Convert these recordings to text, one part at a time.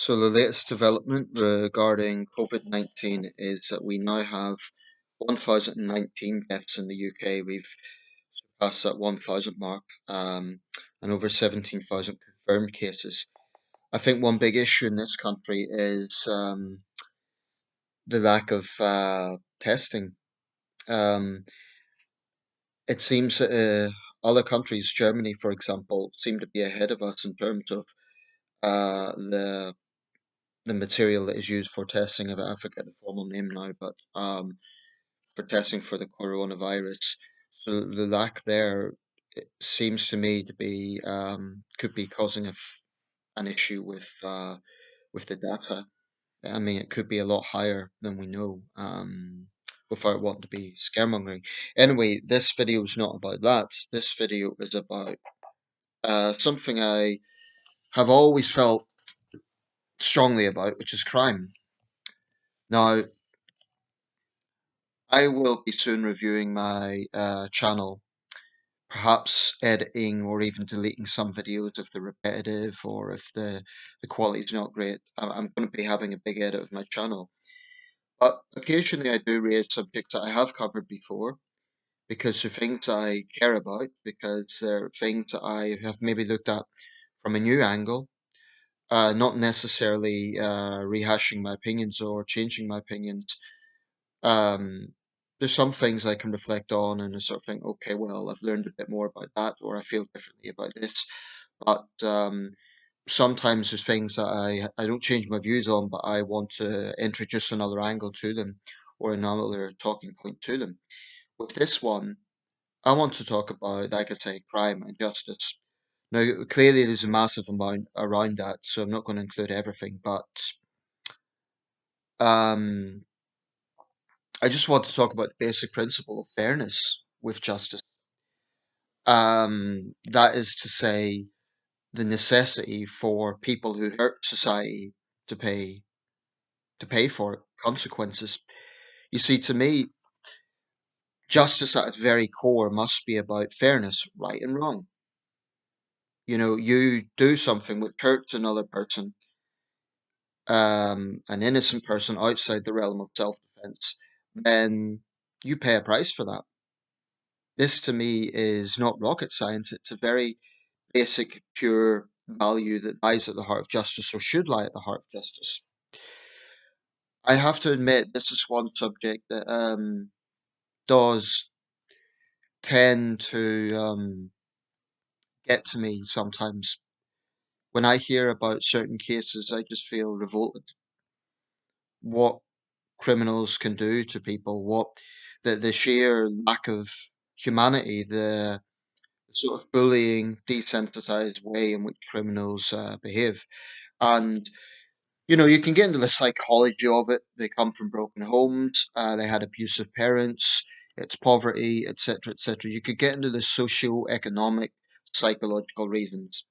So the latest development regarding COVID-19 is that we now have 1,019 deaths in the UK. We've surpassed that 1,000 mark, and over 17,000 confirmed cases. I think one big issue in this country is the lack of testing. Um, it seems that other countries, Germany, for example, seem to be ahead of us in terms of the material that is used for testing of, I forget the formal name now, but for testing for the coronavirus. So the lack there, it seems to me to be could be causing an issue with the data. I mean, it could be a lot higher than we know. Without wanting to be scaremongering. Anyway, this video is not about that. This video is about something I have always felt strongly about, which is crime. Now, I will be soon reviewing my channel, perhaps editing or even deleting some videos if they're repetitive or if the quality is not great. I'm going to be having a big edit of my channel. But occasionally I do raise subjects that I have covered before because they're things I care about, because they're things that I have maybe looked at from a new angle, not necessarily rehashing my opinions or changing my opinions. um, there's some things I can reflect on and I sort of think, okay, well, I've learned a bit more about that, or I feel differently about this. But sometimes there's things that I don't change my views on, but I want to introduce another angle to them or another talking point to them. With this one, I want to talk about, like I say, crime and justice. Now, clearly, there's a massive amount around that, so I'm not going to include everything, but um, I just want to talk about the basic principle of fairness with justice. That is to say, the necessity for people who hurt society to pay for it, consequences. You see, to me, justice at its very core must be about fairness, right and wrong. You know, you do something which hurts another person, an innocent person outside the realm of self-defense, then you pay a price for that. This to me is not rocket science. It's a very basic, pure value that lies at the heart of justice or should lie at the heart of justice. I have to admit, this is one subject that does tend to get to me sometimes. When I hear about certain cases, I just feel revolted. What criminals can do to people, what the sheer lack of humanity, the sort of bullying, desensitized way in which criminals behave. And you know, you can get into the psychology of it. They come from broken homes, they had abusive parents, it's poverty, etc., etc. You could get into the socio-economic, psychological reasons,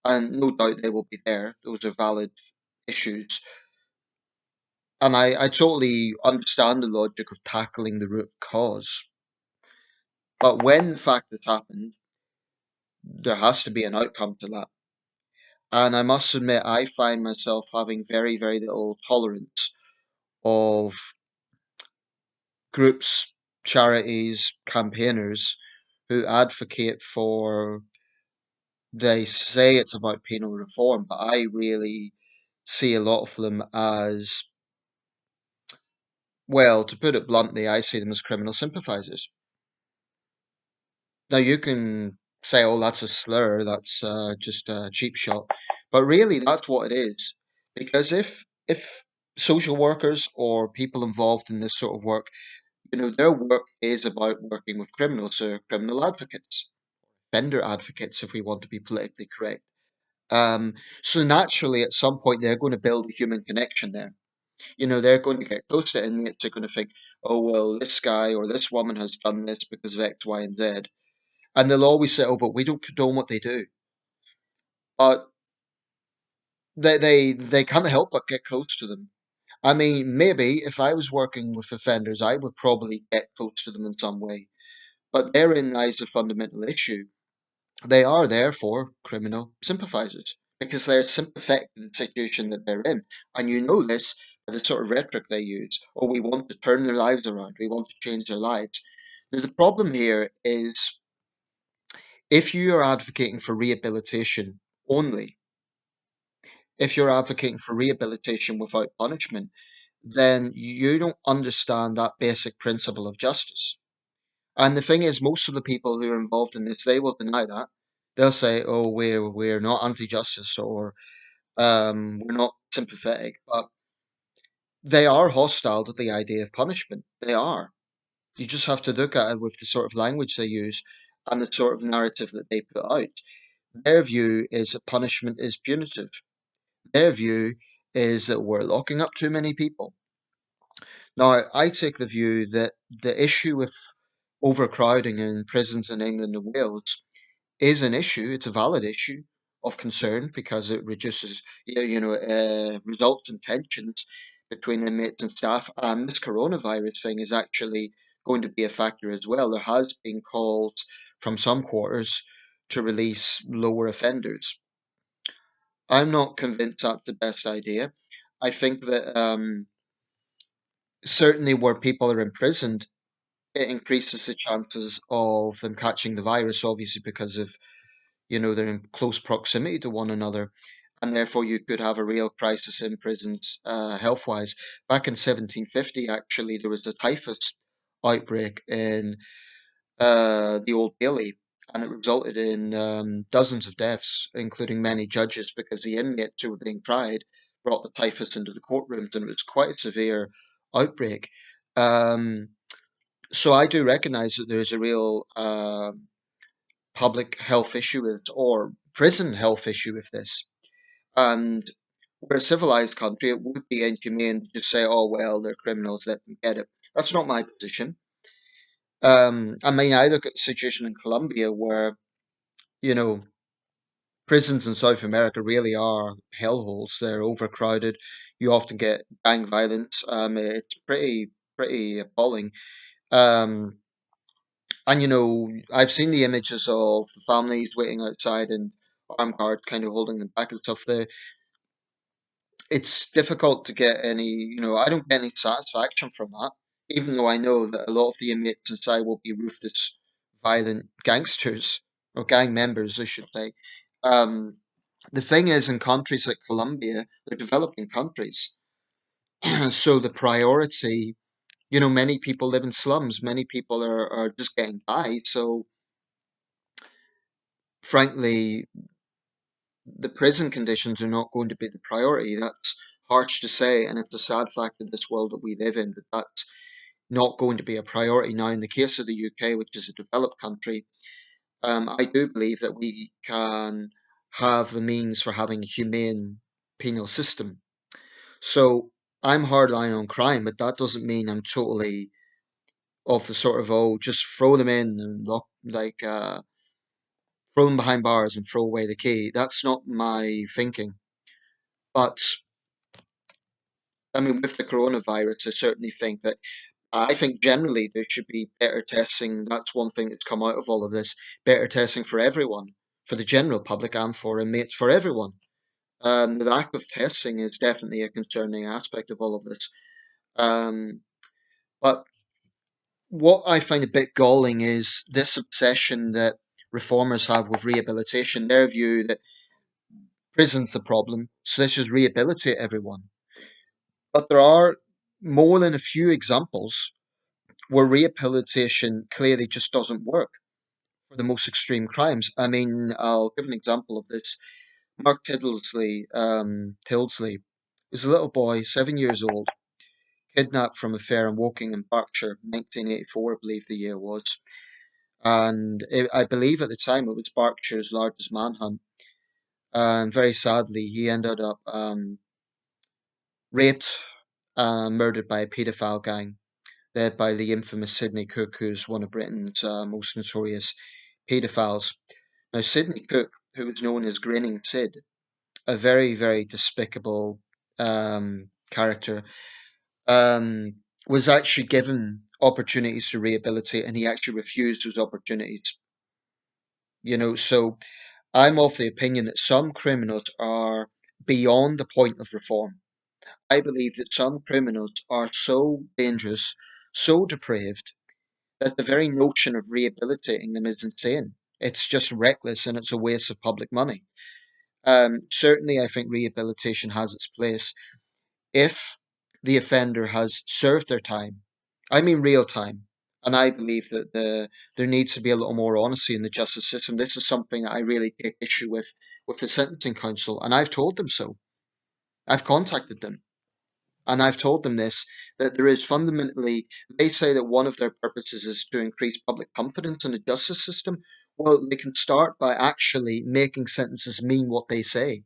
and no doubt they will be there. Those are valid issues, and I totally understand the logic of tackling the root cause. But when the fact has happened, there has to be an outcome to that. And I must admit, I find myself having very, very little tolerance of groups, charities, campaigners who advocate for, they say it's about penal reform, but I really see a lot of them as, well, to put it bluntly, I see them as criminal sympathizers. Now, you can say, oh, that's a slur, that's just a cheap shot, but really, that's what it is. Because if social workers or people involved in this sort of work, you know, their work is about working with criminals, so criminal advocates, offender advocates, if we want to be politically correct. So naturally, at some point, they're going to build a human connection there. You know, they're going to get close to inmates. They're going to think, oh, well, this guy or this woman has done this because of X, Y, and Z. And they'll always say, oh, but we don't condone what they do. But they can't help but get close to them. I mean, maybe if I was working with offenders, I would probably get close to them in some way. But therein lies the fundamental issue. They are therefore criminal sympathizers. because they're sympathetic to the situation that they're in. And you know this by the sort of rhetoric they use. Oh, we want to turn their lives around. We want to change their lives. Now, the problem here is if you are advocating for rehabilitation only, if you're advocating for rehabilitation without punishment, then you don't understand that basic principle of justice. And the thing is, most of the people who are involved in this, they will deny that. They'll say, "Oh, we're not anti-justice, or we're not sympathetic," but they are hostile to the idea of punishment. They are. You just have to look at it with the sort of language they use and the sort of narrative that they put out. Their view is that punishment is punitive. Their view is that we're locking up too many people. Now, I take the view that the issue with overcrowding in prisons in England and Wales is an issue. It's a valid issue of concern because it reduces, results in tensions between inmates and staff. And this coronavirus thing is actually going to be a factor as well. There has been calls from some quarters to release lower offenders. I'm not convinced that's the best idea. I think that certainly where people are imprisoned, it increases the chances of them catching the virus, obviously because of they're in close proximity to one another, and therefore you could have a real crisis in prisons, health-wise. Back in 1750, actually, there was a typhus outbreak in the Old Bailey, and it resulted in dozens of deaths, including many judges, because the inmates who were being tried brought the typhus into the courtrooms, and it was quite a severe outbreak. Um, so I do recognise that there is a real public health issue with it, or prison health issue with this. And we're a civilized country, it would be inhumane to just say, oh, well, they're criminals, let them get it. That's not my position. I mean, I look at the situation in Colombia where, you know, prisons in South America really are hellholes. They're overcrowded. You often get gang violence. It's pretty appalling. Um, And I've seen the images of the families waiting outside and armed guards kind of holding them back and stuff. It's difficult to get any, I don't get any satisfaction from that, even though I know that a lot of the inmates inside will be ruthless, violent gangsters or gang members, I should say. Um, the thing is, in countries like Colombia, they're developing countries, so the priority, many people live in slums, many people are just getting by. So frankly, the prison conditions are not going to be the priority. That's harsh to say, and it's a sad fact in this world that we live in that that's not going to be a priority. Now, in the case of the UK, which is a developed country, I do believe that we can have the means for having a humane penal system. So I'm hardline on crime, but that doesn't mean I'm totally of the sort of just throw them in and lock throw them behind bars and throw away the key. That's not my thinking. But I mean, with the coronavirus, I certainly think that I think generally there should be better testing. That's one thing that's come out of all of this. Better testing for everyone, for the general public and for inmates, for everyone. The lack of testing is definitely a concerning aspect of all of this. Um, but what I find a bit galling is this obsession that reformers have with rehabilitation. Their view that prison's the problem, so let's just rehabilitate everyone. But there are more than a few examples where rehabilitation clearly just doesn't work for the most extreme crimes. I mean, I'll give an example of this. Mark Tildesley is a little boy, 7 years old, kidnapped from a fair in Woking in Berkshire, 1984, I believe the year was. And I believe at the time it was Berkshire's largest manhunt. And very sadly, he ended up raped and murdered by a paedophile gang led by the infamous Sidney Cook, who's one of Britain's most notorious paedophiles. Now, Sidney Cook, who was known as Grinning Sid, a very, very despicable character, was actually given opportunities to rehabilitate, and he actually refused those opportunities. So I'm of the opinion that some criminals are beyond the point of reform. I believe that some criminals are so dangerous, so depraved, that the very notion of rehabilitating them is insane. It's just reckless and it's a waste of public money. Certainly, I think rehabilitation has its place if the offender has served their time. I mean, real time. And I believe that there needs to be a little more honesty in the justice system. This is something that I really take issue with the Sentencing Council, and I've told them so. I've contacted them. And I've told them this, that there is fundamentally, they say that one of their purposes is to increase public confidence in the justice system. Well, they can start by actually making sentences mean what they say.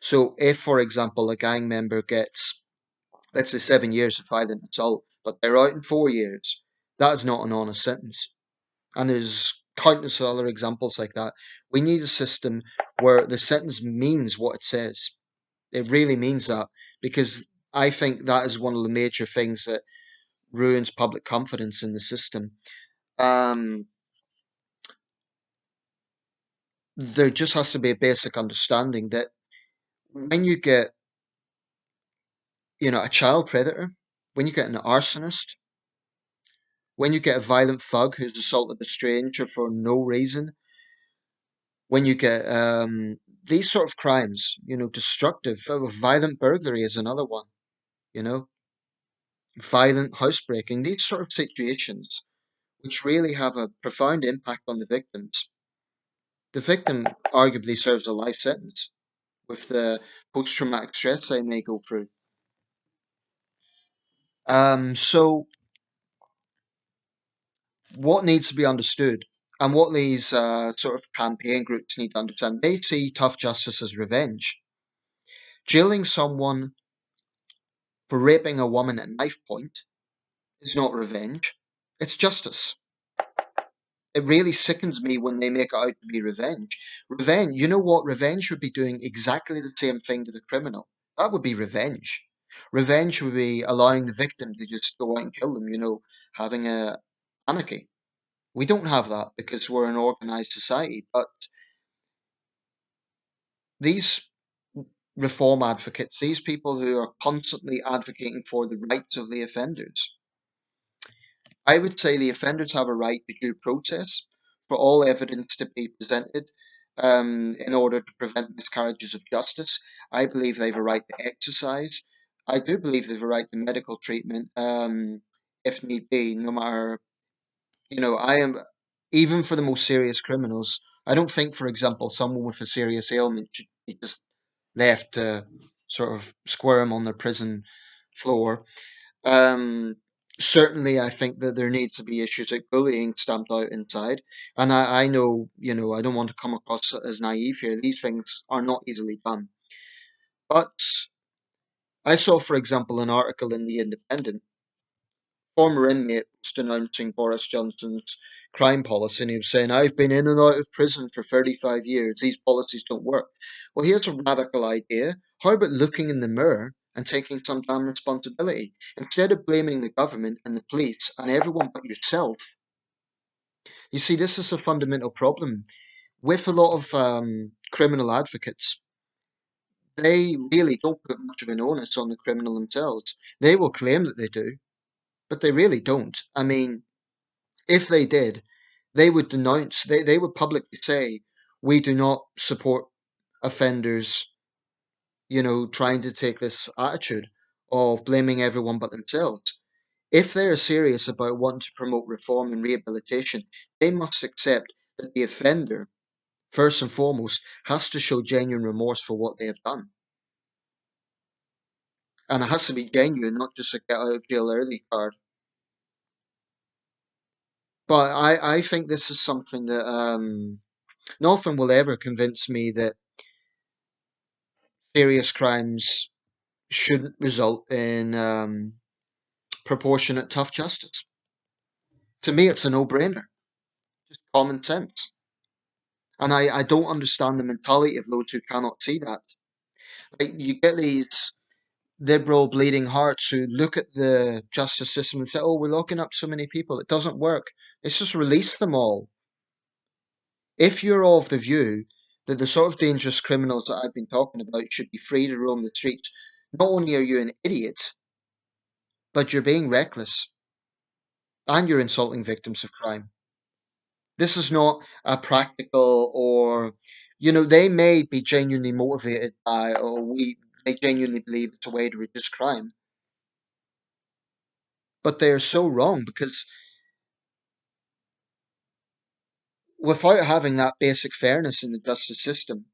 So, if, for example, a gang member gets, let's say, 7 years of violent assault, but they're out in 4 years, that is not an honest sentence. And there's countless other examples like that. We need a system where the sentence means what it says. It really means that, because I think that is one of the major things that ruins public confidence in the system. Um, there just has to be a basic understanding that when you get, a child predator, when you get an arsonist, when you get a violent thug who's assaulted a stranger for no reason, when you get these sort of crimes, destructive, violent burglary is another one, you know, violent housebreaking, these sort of situations, which really have a profound impact on the victims. The victim arguably serves a life sentence with the post traumatic stress they may go through. So, what needs to be understood, and what these sort of campaign groups need to understand, they see tough justice as revenge. Jailing someone for raping a woman at knife point is not revenge, it's justice. It really sickens me when they make it out to be revenge. Revenge, you know what? Revenge would be doing exactly the same thing to the criminal. That would be revenge. Revenge would be allowing the victim to just go out and kill them, having a anarchy. We don't have that because we're an organized society. But these reform advocates, these people who are constantly advocating for the rights of the offenders, I would say the offenders have a right to due process for all evidence to be presented in order to prevent miscarriages of justice. I believe they have a right to exercise. I do believe they have a right to medical treatment if need be, no matter, I am, even for the most serious criminals, I don't think, for example, someone with a serious ailment should be just left to sort of squirm on their prison floor. um, Certainly, I think that there needs to be issues like bullying stamped out inside. And I know, I don't want to come across as naive here. These things are not easily done. But I saw, for example, an article in The Independent. Former inmate was denouncing Boris Johnson's crime policy, and he was saying, I've been in and out of prison for 35 years. These policies don't work. Well, here's a radical idea. How about looking in the mirror and taking some damn responsibility? Instead of blaming the government and the police and everyone but yourself, you see, this is a fundamental problem. With a lot of criminal advocates, they really don't put much of an onus on the criminal themselves. They will claim that they do, but they really don't. I mean, if they did, they would denounce, they would publicly say, we do not support offenders, trying to take this attitude of blaming everyone but themselves. If they are serious about wanting to promote reform and rehabilitation, they must accept that the offender, first and foremost, has to show genuine remorse for what they have done. And it has to be genuine, not just a get out of jail early card. But I think this is something that nothing will ever convince me that serious crimes shouldn't result in proportionate tough justice. To me, it's a no-brainer, just common sense. And I don't understand the mentality of those who cannot see that. Like, you get these liberal bleeding hearts who look at the justice system and say, oh, we're locking up so many people. It doesn't work. Let's just release them all. If you're of the view that the sort of dangerous criminals that I've been talking about should be free to roam the streets. Not only are you an idiot, but you're being reckless and you're insulting victims of crime. This is not a practical or, they may be genuinely motivated by, or they genuinely believe it's a way to reduce crime, but they are so wrong because without having that basic fairness in the justice system,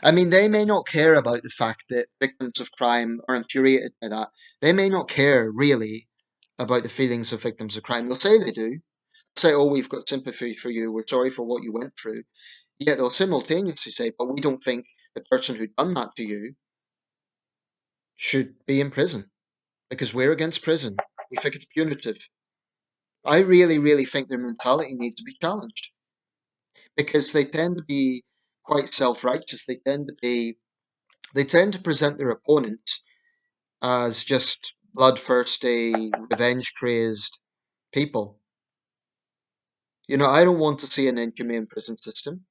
I mean, they may not care about the fact that victims of crime are infuriated by that. They may not care really about the feelings of victims of crime. They'll say they do. Say, oh, we've got sympathy for you. We're sorry for what you went through. Yet they'll simultaneously say, but we don't think the person who done that to you should be in prison because we're against prison. We think it's punitive. I really, really think their mentality needs to be challenged because they tend to be quite self-righteous. They tend to present their opponents as just bloodthirsty, revenge-crazed people. I don't want to see an inhumane prison system.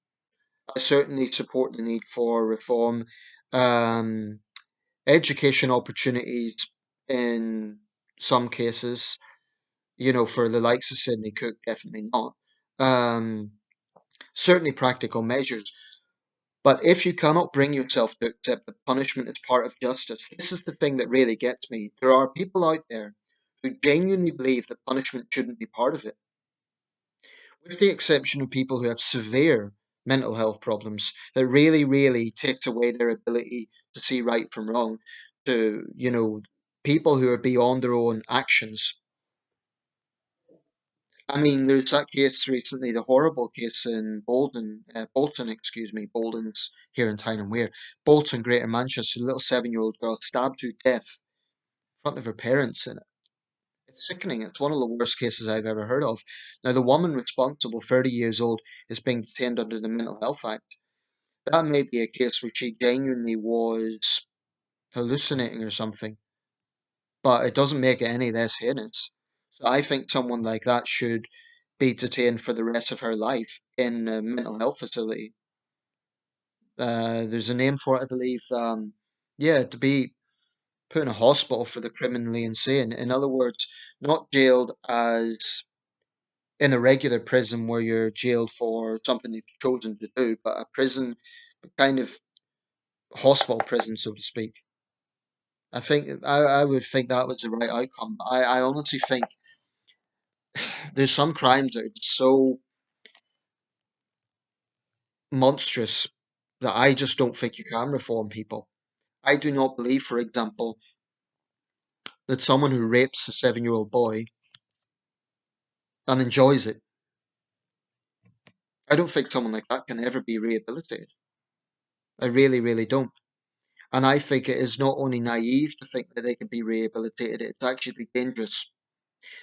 I certainly support the need for reform. Um, Education opportunities in some cases, for the likes of Sydney Cook, definitely not. Um, Certainly practical measures. But if you cannot bring yourself to accept that punishment is part of justice, this is the thing that really gets me. There are people out there who genuinely believe that punishment shouldn't be part of it, with the exception of people who have severe mental health problems that really, really takes away their ability to see right from wrong, to, people who are beyond their own actions. I mean, there's that case recently, the horrible case in Bolton, excuse me, Bolton's here in Tyne and Wear, Bolton, Greater Manchester, a little 7-year-old girl stabbed to death in front of her parents, and it's sickening. It's one of the worst cases I've ever heard of. Now, the woman responsible, 30 years old, is being detained under the Mental Health Act. That may be a case where she genuinely was hallucinating or something, but it doesn't make it any less heinous. So I think someone like that should be detained for the rest of her life in a mental health facility. There's a name for it, I believe. Yeah, to be put in a hospital for the criminally insane. In other words, not jailed as in a regular prison where you're jailed for something you've chosen to do, but a prison, kind of hospital prison, so to speak. I would think that was the right outcome. I honestly think there's some crimes that are just so monstrous that I just don't think you can reform people. I do not believe, for example, that someone who rapes a 7-year-old boy and enjoys it, I don't think someone like that can ever be rehabilitated. I really, really don't. And I think it is not only naive to think that they can be rehabilitated, it's actually dangerous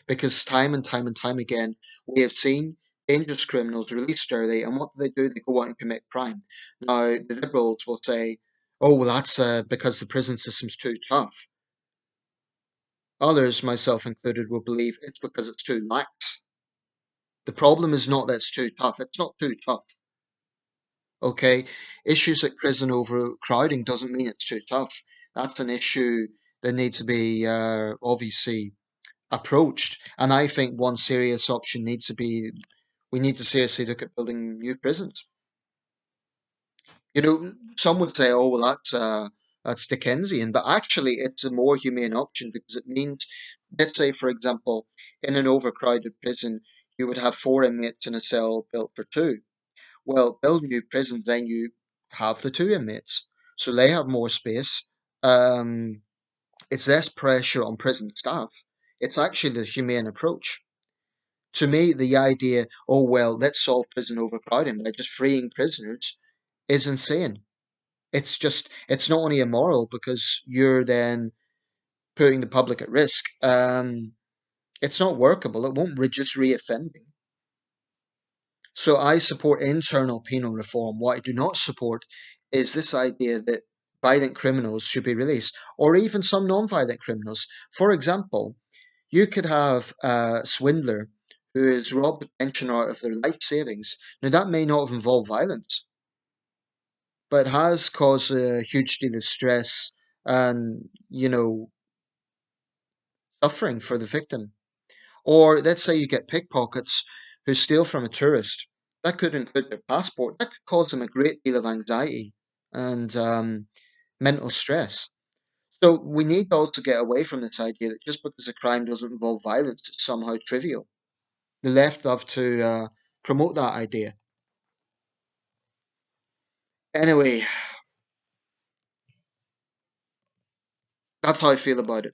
because time and time and time again, we have seen dangerous criminals released early, and what do? They go out and commit crime. Now, the Liberals will say, oh, well, that's because the prison system's too tough. Others, myself included, will believe it's because it's too lax. The problem is not that it's too tough. It's not too tough. Okay, issues at prison overcrowding doesn't mean it's too tough. That's an issue that needs to be obviously approached. And I think one serious option needs to be we need to seriously look at building new prisons. Some would say, "Oh, well, that's Dickensian," but actually, it's a more humane option because it means, let's say, for example, in an overcrowded prison, you would have 4 inmates in a cell built for two. Well, build new prisons, then you have the 2 inmates, so they have more space. Um, it's less pressure on prison staff. It's actually the humane approach. To me, the idea, oh well, let's solve prison overcrowding by just freeing prisoners, is insane. It's not only immoral because you're then putting the public at risk. It's not workable. It won't reduce reoffending. So I support internal penal reform. What I do not support is this idea that violent criminals should be released, or even some non-violent criminals. For example, you could have a swindler who has robbed a pensioner out of their life savings. Now that may not have involved violence, but it has caused a huge deal of stress and, suffering for the victim. Or let's say you get pickpockets who steal from a tourist. That could include their passport. That could cause them a great deal of anxiety and mental stress. So we need also get away from this idea that just because a crime doesn't involve violence, it's somehow trivial. The left love to promote that idea. Anyway, that's how I feel about it.